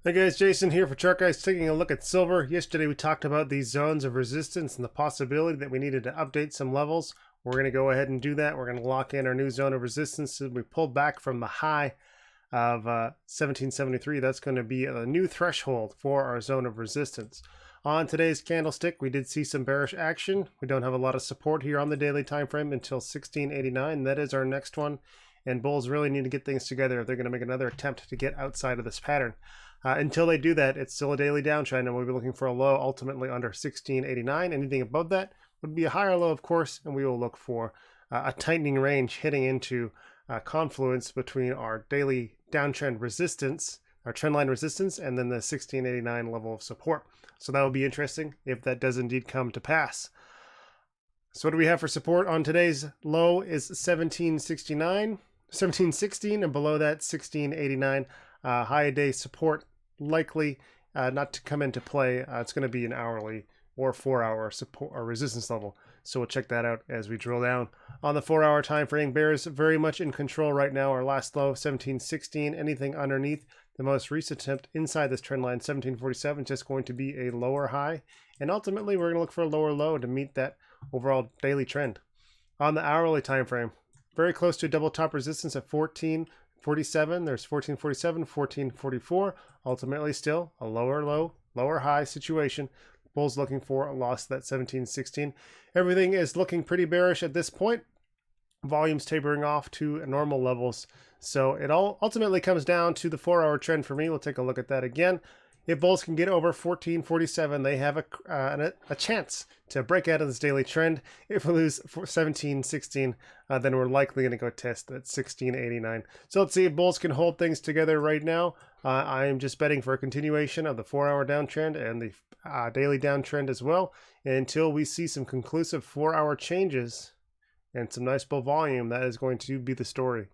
Hey guys, Jason here for TheChartGuys, taking a look at silver. Yesterday we talked about these zones of resistance and the possibility that we needed to update some levels. We're going to go ahead and do that. We're going to lock in our new zone of resistance. So we pulled back from the high of 1773. That's going to be a new threshold for our zone of resistance. On today's candlestick, we did see some bearish action. We don't have a lot of support here on the daily time frame until 1689. That is our next one. And bulls really need to get things together if they're going to make another attempt to get outside of this pattern. Until they do that, it's still a daily downtrend, and we'll be looking for a low ultimately under 1689. Anything above that would be a higher low, of course, and we will look for a tightening range hitting into confluence between our daily downtrend resistance, our trendline resistance, and then the 1689 level of support. So that will be interesting if that does indeed come to pass. So what do we have for support on today's low is 1716, and below that 1689. High day support likely not to come into play. It's going to be an hourly or 4-hour support or resistance level. So we'll check that out as we drill down on the 4-hour time frame. Bears very much in control right now. Our last low 1716. Anything underneath the most recent attempt inside this trend line 1747 just going to be a lower high, and ultimately we're going to look for a lower low to meet that overall daily trend. On the hourly time frame, very close to a double top resistance at 1447. There's 1447, 1444. Ultimately still a lower low, lower high situation. Bulls looking for a loss to that 1716. Everything is looking pretty bearish at this point. Volumes tapering off to normal levels. So it all ultimately comes down to the 4-hour trend for me. We'll take a look at that again. If bulls can get over 1447, they have a chance to break out of this daily trend. If we lose 1716, then we're likely going to go test at 1689. So let's see if bulls can hold things together right now. I am just betting for a continuation of the 4-hour downtrend and the daily downtrend as well, until we see some conclusive 4-hour changes and some nice bull volume. That is going to be the story.